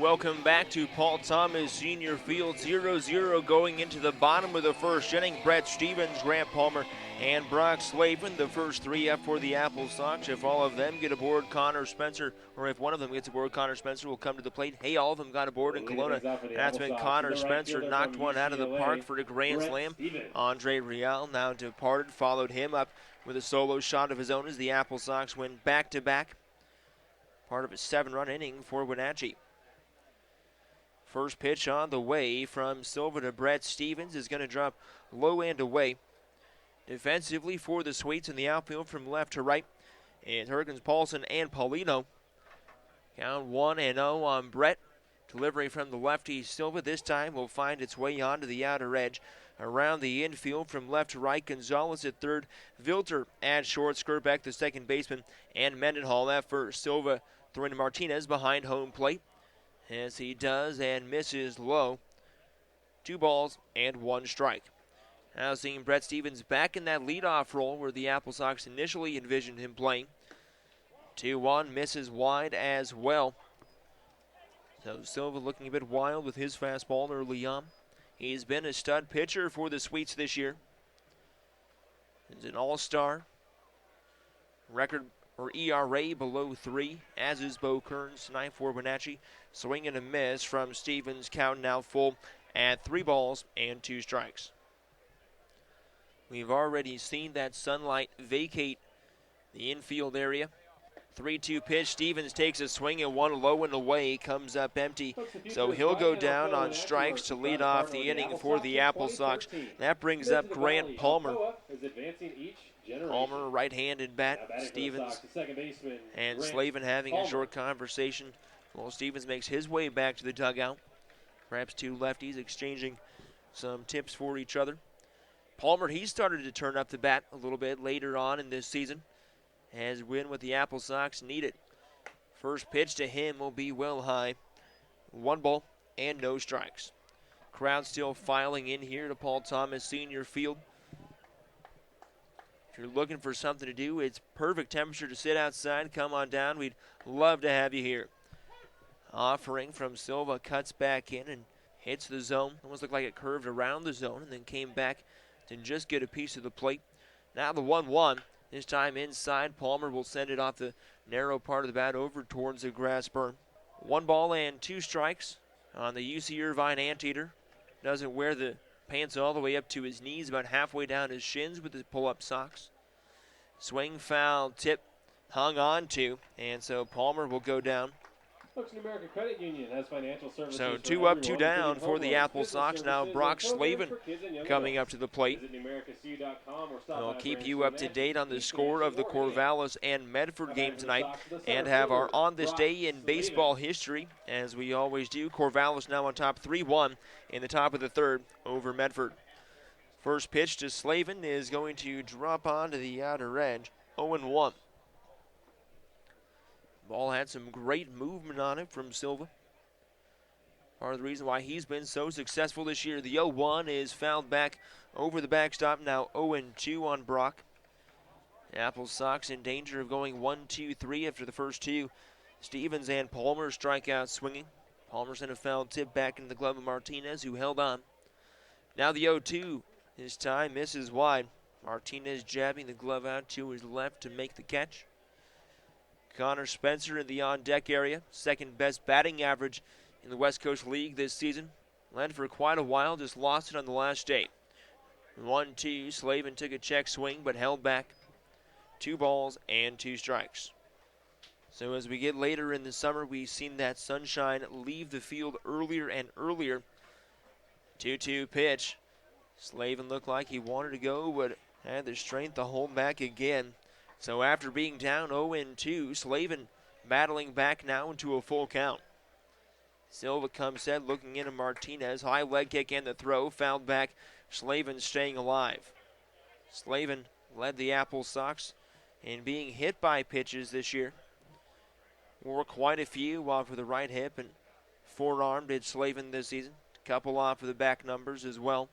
Welcome back to Paul Thomas Senior Field. 0-0 going into the bottom of the first inning. Brett Stevens, Grant Palmer, and Brock Slavin, the first three up for the Apple Sox. If all of them get aboard, Connor Spencer, or if one of them gets aboard, Connor Spencer will come to the plate. Hey, all of them got aboard in Kelowna. That's been Connor Spencer, knocked one out of the park for a grand slam. Andre Real now departed, followed him up with a solo shot of his own as the Apple Sox win back-to-back. Part of a 7-run inning for Wenatchee. First pitch on the way from Silva to Brett Stevens is going to drop low and away. Defensively for the Sweets in the outfield from left to right. And Hurricans Paulson and Paulino. Count 1-0 on Brett. Delivery from the lefty Silva this time will find its way onto the outer edge. Around the infield from left to right, Gonzalez at third, Vilter at short, Skirbeck the second baseman, and Mendenhall at first. Silva throwing to Martinez behind home plate. As he does and misses low. 2 balls and 1 strike. Now seeing Brett Stevens back in that leadoff role where the Apple Sox initially envisioned him playing. 2-1, misses wide as well. So Silva looking a bit wild with his fastball early on. He's been a stud pitcher for the Sweets this year. He's an all-star. Record or ERA below 3, as is Bo Kearns tonight for Wenatchee. Swing and a miss from Stevens, count now full at 3 balls and 2 strikes. We've already seen that sunlight vacate the infield area. 3-2 pitch, Stevens takes a swing and one low and away, comes up empty. So he'll go down on strikes to lead off the inning for the Apple Sox. That brings up Grant Palmer. Palmer, right-handed bat. Stevens and Slavin having a short conversation. Well, Stevens makes his way back to the dugout. Perhaps 2 lefties exchanging some tips for each other. Palmer, he started to turn up the bat a little bit later on in this season. As win with the Apple Sox need it. First pitch to him will be well high. 1 ball and no strikes. Crowd still filing in here to Paul Thomas Senior Field. If you're looking for something to do, it's perfect temperature to sit outside. Come on down. We'd love to have you here. Offering from Silva, cuts back in and hits the zone. Almost looked like it curved around the zone and then came back to just get a piece of the plate. Now the 1-1. This time inside. Palmer will send it off the narrow part of the bat over towards the grass berm. 1 ball and 2 strikes on the UC Irvine Anteater. Doesn't wear the pants all the way up to his knees, about halfway down his shins with his pull-up socks. Swing, foul, tip, hung on to, and so Palmer will go down. Folks, American Credit Union has financial services. So 2 up, 2 down for the Apple Sox. Now Brock Slavin coming up to the plate. We'll keep you up to date on the score of the Corvallis and Medford game tonight and have our On This Day in Baseball history, as we always do. Corvallis now on top 3-1 in the top of the third over Medford. First pitch to Slavin is going to drop onto the outer edge. 0-1. Ball had some great movement on it from Silva. Part of the reason why he's been so successful this year. The 0-1 is fouled back over the backstop. Now 0-2 on Brock. Apple Sox in danger of going 1-2-3 after the first 2. Stevens and Palmer strike out swinging. Palmer sent a foul tip back into the glove of Martinez, who held on. Now the 0-2. This time misses wide. Martinez jabbing the glove out to his left to make the catch. Connor Spencer in the on-deck area. Second best batting average in the West Coast League this season. Led for quite a while, just lost it on the last day. 1-2, Slavin took a check swing but held back. 2 balls and 2 strikes. So as we get later in the summer, we've seen that sunshine leave the field earlier and earlier. 2-2 pitch. Slavin looked like he wanted to go, but had the strength to hold back again. So after being down 0-2, Slavin battling back now into a full count. Silva comes set, looking into Martinez. High leg kick and the throw, fouled back. Slavin staying alive. Slavin led the Apple Sox in being hit by pitches this year. Wore quite a few off with the right hip and forearm did Slavin this season. A couple off of the back numbers as well.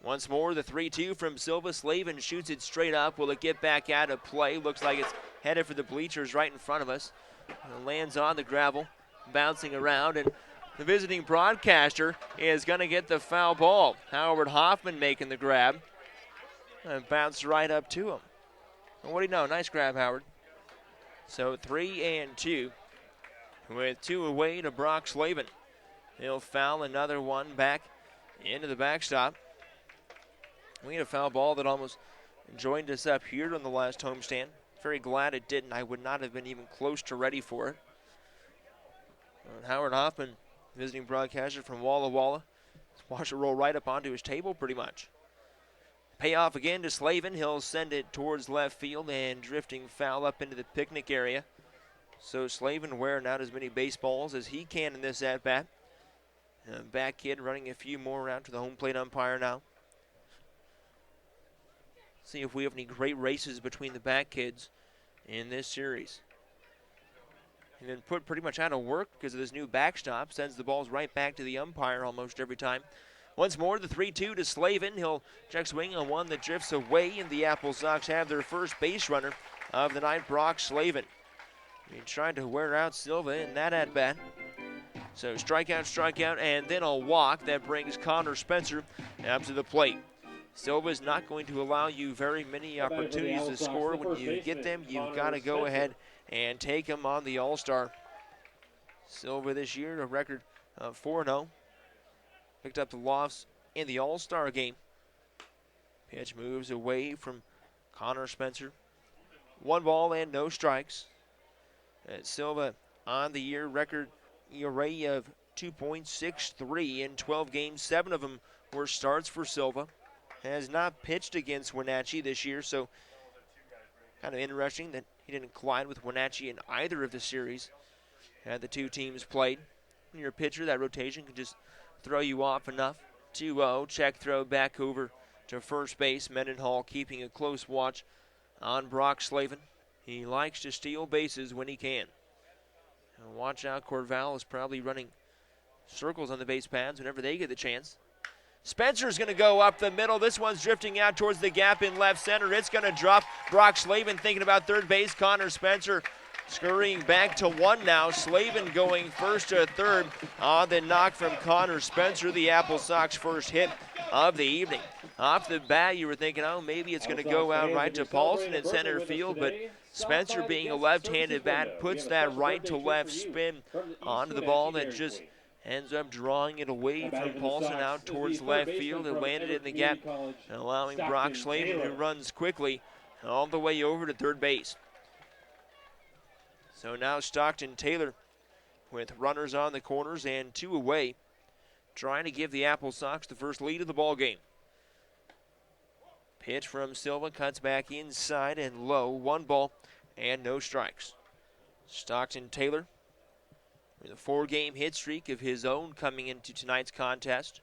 Once more, the 3-2 from Silva. Slavin shoots it straight up. Will it get back out of play? Looks like it's headed for the bleachers right in front of us. It lands on the gravel. bouncing around, and the visiting broadcaster is going to get the foul ball. Howard Hoffman making the grab and bounced right up to him. And what do you know? Nice grab, Howard. So 3-2 with 2 away to Brock Slavin. He'll foul another one back into the backstop. We had a foul ball that almost joined us up here on the last homestand. Very glad it didn't. I would not have been even close to ready for it. And Howard Hoffman, visiting broadcaster from Walla Walla, watch it roll right up onto his table pretty much. Payoff again to Slavin. He'll send it towards left field and drifting foul up into the picnic area. So Slavin wearing out as many baseballs as he can in this at-bat. Back kid running a few more around to the home plate umpire now. See if we have any great races between the back kids in this series. And then put pretty much out of work because of this new backstop. Sends the balls right back to the umpire almost every time. Once more, the 3-2 to Slavin. He'll check swing on one that drifts away, and the Apple Sox have their first base runner of the night, Brock Slavin. He tried to wear out Silva in that at-bat. So strikeout, and then a walk that brings Connor Spencer up to the plate. Silva's not going to allow you very many opportunities to score. When you get them, you've got to go ahead and take them on the All-Star. Silva this year, a record of 4-0. Picked up the loss in the All-Star game. Pitch moves away from Connor Spencer. 1 ball and no strikes. And Silva on the year, record ERA of 2.63 in 12 games. 7 of them were starts for Silva. Has not pitched against Wenatchee this year, so kind of interesting that he didn't collide with Wenatchee in either of the series had the two teams played. When you're a pitcher, that rotation can just throw you off enough. 2-0, check throw back over to first base. Mendenhall keeping a close watch on Brock Slavin. He likes to steal bases when he can. And watch out, Corval is probably running circles on the base paths whenever they get the chance. Spencer's going to go up the middle. This one's drifting out towards the gap in left center. It's going to drop. Brock Slavin thinking about third base. Connor Spencer scurrying back to 1 now. Slavin going first to third on the knock from Connor Spencer, the Apple Sox first hit of the evening. Off the bat, you were thinking, oh, maybe it's going to go out right to Paulson in center field, but Spencer, being a left-handed bat, puts that right to left spin onto the ball that just ends up drawing it away from Paulson out towards left field. It landed in the gap, allowing Brock Slavin, who runs quickly, all the way over to third base. So now Stockton Taylor with runners on the corners and 2 away, trying to give the Apple Sox the first lead of the ball game. Pitch from Silva cuts back inside and low. 1 ball and no strikes. Stockton Taylor with a 4-game hit streak of his own coming into tonight's contest.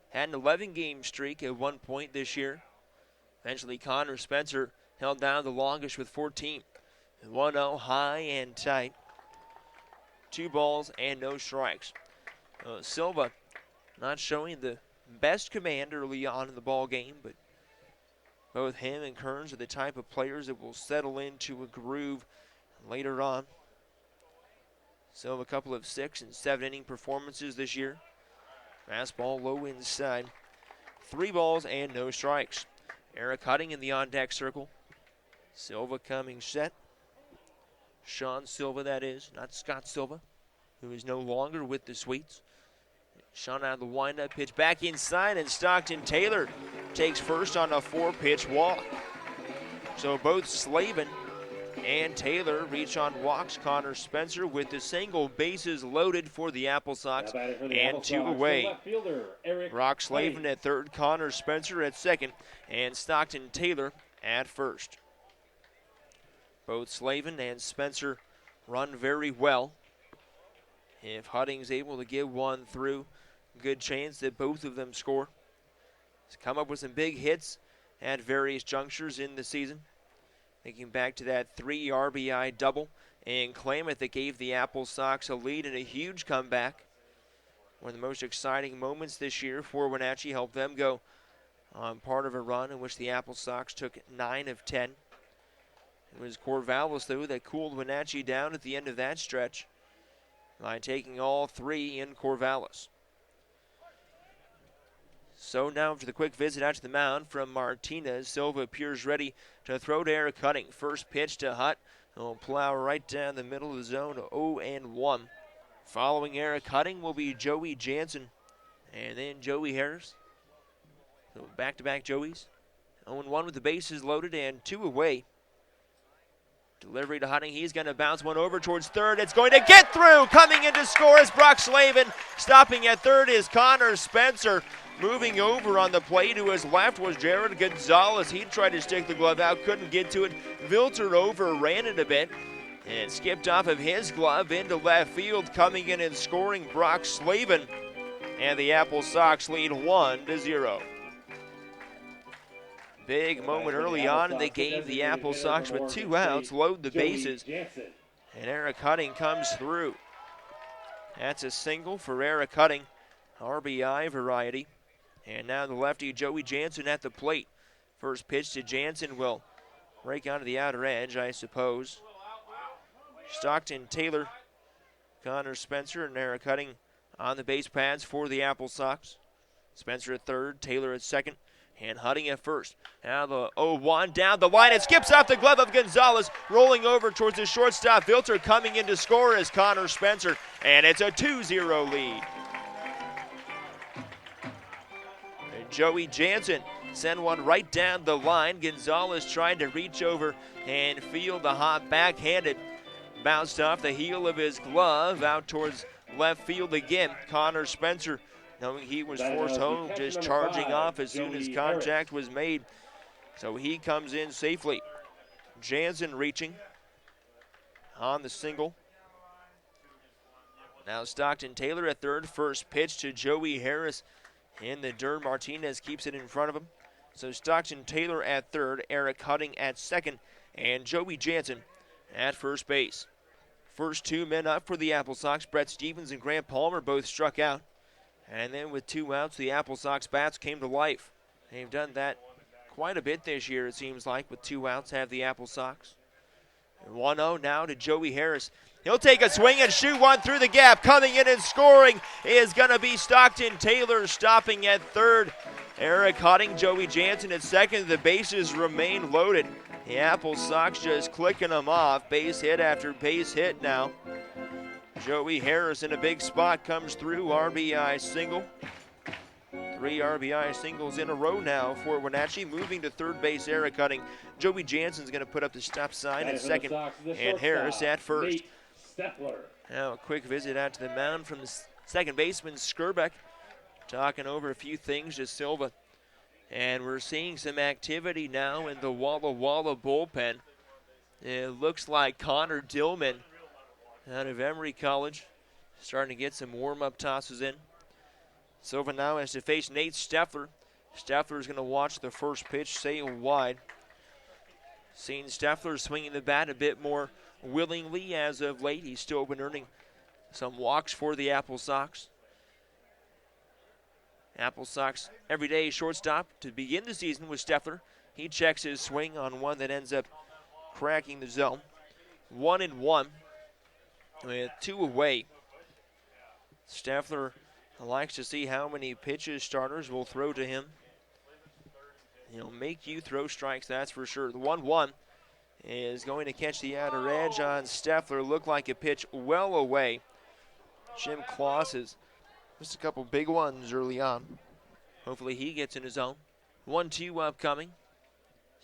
Had an 11-game streak at one point this year. Eventually Connor Spencer held down the longest with 14. 1-0 high and tight. 2 balls and no strikes. Silva not showing the best command early on in the ball game, but both him and Kearns are the type of players that will settle into a groove later on. Silva a couple of 6- and 7-inning performances this year. Fastball low inside. 3 balls and no strikes. Eric Hutting in the on-deck circle. Silva coming set. Sean Silva, that is, not Scott Silva, who is no longer with the Sweets. Sean out of the windup, pitch back inside, and Stockton Taylor takes first on a 4-pitch walk. So both Slavin and Taylor reach on walks. Connor Spencer with the single, bases loaded for the Apple Sox, and 2 away. Brock Slavin at third, Connor Spencer at second, and Stockton Taylor at first. Both Slavin and Spencer run very well. If Hutting's able to get one through, good chance that both of them score. He's come up with some big hits at various junctures in the season. Thinking back to that 3 RBI double in Klamath that gave the Apple Sox a lead in a huge comeback. One of the most exciting moments this year for Wenatchee, helped them go on part of a run in which the Apple Sox took 9 of 10. It was Corvallis, though, that cooled Wenatchee down at the end of that stretch. by taking all 3 in Corvallis. So now after the quick visit out to the mound from Martinez, Silva appears ready to throw to Eric Hutting. First pitch to Hutt. He'll plow right down the middle of the zone, 0-1. Following Eric Hutting will be Joey Jansen and then Joey Harris. So back-to-back Joeys. 0-1 with the bases loaded and 2 away. Delivery to Hutting. He's going to bounce one over towards third. It's going to get through. Coming in to score is Brock Slavin. Stopping at third is Connor Spencer. Moving over on the plate to his left was Jared Gonzalez. He tried to stick the glove out, couldn't get to it. Vilter overran it a bit and skipped off of his glove into left field. Coming in and scoring Brock Slavin. And the Apple Sox lead 1-0. Big moment early on in the game. The Apple Sox with 2 outs load the bases. And Eric Hutting comes through. That's a single for Eric Hutting. RBI variety. And now the lefty Joey Jansen at the plate. First pitch to Jansen will break onto the outer edge, I suppose. Stockton, Taylor, Connor Spencer, and Eric Hutting on the base pads for the Apple Sox. Spencer at third, Taylor at second, and Hutting at first. Now the 0-1 down the line. It skips off the glove of Gonzalez, rolling over towards the shortstop. Vilter coming in to score is Connor Spencer, and it's a 2-0 lead. Joey Jansen sent one right down the line. Gonzalez tried to reach over and field the hot backhanded. Bounced off the heel of his glove out towards left field again. Connor Spencer, knowing he was forced home, just charging off as soon as contact was made. So he comes in safely. Jansen reaching on the single. Now Stockton Taylor at third. First pitch to Joey Harris in the dirt. Martinez keeps it in front of him. So Stockton Taylor at third, Eric Hutting at second, and Joey Jansen at first base. First 2 men up for the Apple Sox. Brett Stevens and Grant Palmer both struck out. And then with 2 outs, the Apple Sox bats came to life. They've done that quite a bit this year, it seems like, with 2 outs have the Apple Sox. 1-0 now to Joey Harris. He'll take a swing and shoot one through the gap. Coming in and scoring is going to be Stockton Taylor, stopping at third. Eric Hutting, Joey Jansen at second. The bases remain loaded. The Apple Sox just clicking them off. Base hit after base hit now. Joey Harris in a big spot comes through. RBI single. 3 RBI singles in a row now for Wenatchee. Moving to third base, Eric Hutting. Joey Jansen's going to put up the stop sign at second. And Harris at first. Now a quick visit out to the mound from the second baseman, Skirbeck, talking over a few things to Silva. And we're seeing some activity now in the Walla Walla bullpen. It looks like Connor Dillman out of Emory College starting to get some warm-up tosses in. Silva now has to face Nate Steffler. Steffler is going to watch the first pitch sail wide. Seeing Steffler swinging the bat a bit more willingly as of late. He's still been earning some walks for the Apple Sox. Apple Sox everyday shortstop to begin the season with Steffler. He checks his swing on one that ends up cracking the zone. 1-1 with 2 away. Steffler likes to see how many pitches starters will throw to him. He'll make you throw strikes, that's for sure. The 1-1 is going to catch the outer edge on Steffler. Looked like a pitch well away. Jim Kloss has missed a couple big ones early on. Hopefully he gets in his zone. 1-2 upcoming.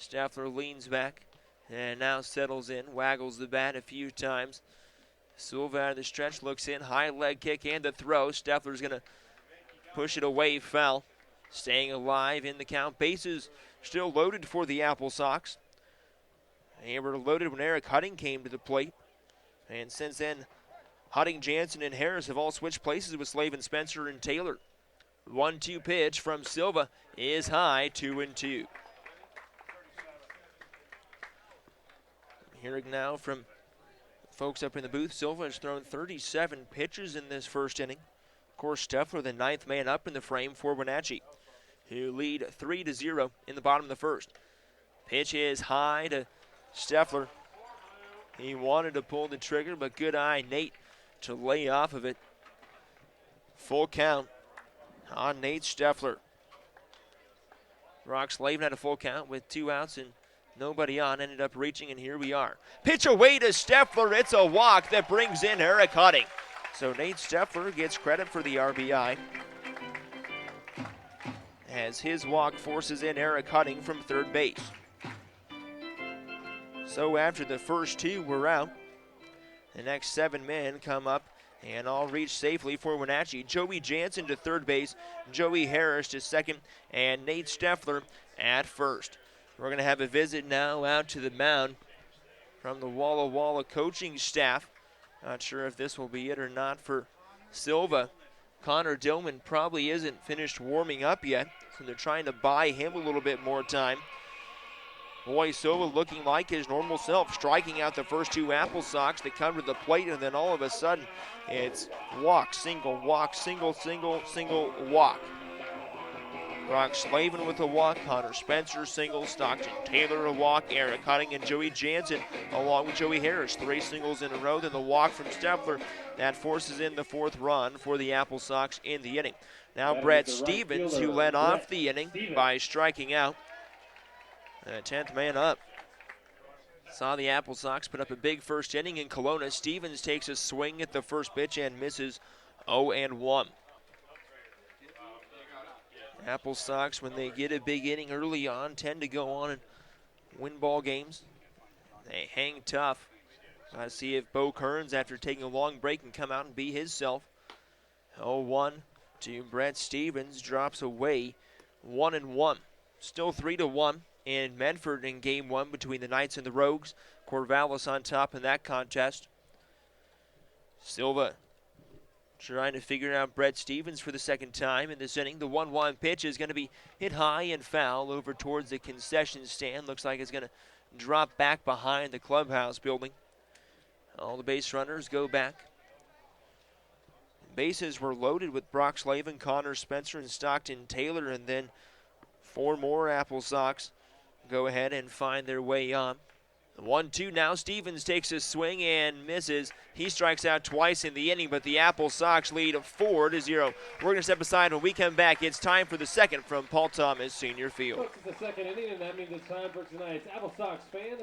Steffler leans back and now settles in, waggles the bat a few times. Silva out of the stretch, looks in, high leg kick and the throw. Steffler's going to push it away, foul. Staying alive in the count. Bases still loaded for the Apple Sox. They were loaded when Eric Hutting came to the plate. And since then, Hutting, Jansen, and Harris have all switched places with Slavin, Spencer, and Taylor. 1-2 pitch from Silva is high, 2-2. Hearing now from folks up in the booth, Silva has thrown 37 pitches in this first inning. Of course, Steffler, the 9th man up in the frame for Wenatchee, who lead 3-0 in the bottom of the first. Pitch is high to Steffler. He wanted to pull the trigger, but good eye Nate to lay off of it. Full count on Nate Steffler. Brock Slavin had a full count with 2 outs and nobody on, ended up reaching, and here we are. Pitch away to Steffler. It's a walk that brings in Eric Hutting. So Nate Steffler gets credit for the RBI, as his walk forces in Eric Hutting from third base. So after the first 2 were out, the next 7 men come up and all reach safely for Wenatchee. Joey Jansen to third base, Joey Harris to second, and Nate Steffler at first. We're going to have a visit now out to the mound from the Walla Walla coaching staff. Not sure if this will be it or not for Silva. Connor Dillman probably isn't finished warming up yet, so they're trying to buy him a little bit more time. Boy, Silva looking like his normal self, striking out the first 2 Apple Sox that come to the plate, and then all of a sudden it's walk, single, single, walk. Brock Slavin with a walk, Connor Spencer single, Stockton Taylor a walk, Eric Hutting and Joey Jansen along with Joey Harris. 3 singles in a row, then the walk from Steffler. That forces in the 4th run for the Apple Sox in the inning. Now Brett Stevens, who led off the inning by striking out. 10th man up. Saw the Apple Sox put up a big first inning in Kelowna. Stevens takes a swing at the first pitch and misses 0-1. Apple Sox, when they get a big inning early on, tend to go on and win ball games. They hang tough. Got to see if Bo Kearns, after taking a long break, can come out and be his self. 0-1 to Brett Stevens, drops away 1-1. Still 3-1 in Medford in Game 1 between the Knights and the Rogues. Corvallis on top in that contest. Silva trying to figure out Brett Stevens for the second time in this inning. The 1-1 pitch is going to be hit high and foul over towards the concession stand. Looks like it's going to drop back behind the clubhouse building. All the base runners go back. Bases were loaded with Brock Slavin, Connor Spencer, and Stockton Taylor, and then 4 more Apple Sox go ahead and find their way on. 1-2 now. Stevens takes a swing and misses. He strikes out twice in the inning, but the Apple Sox lead 4-0. We're going to step aside. When we come back, it's time for the second from Paul Thomas Senior Field. Folks, it's the second inning, and that means it's time for tonight's Apple Sox fans.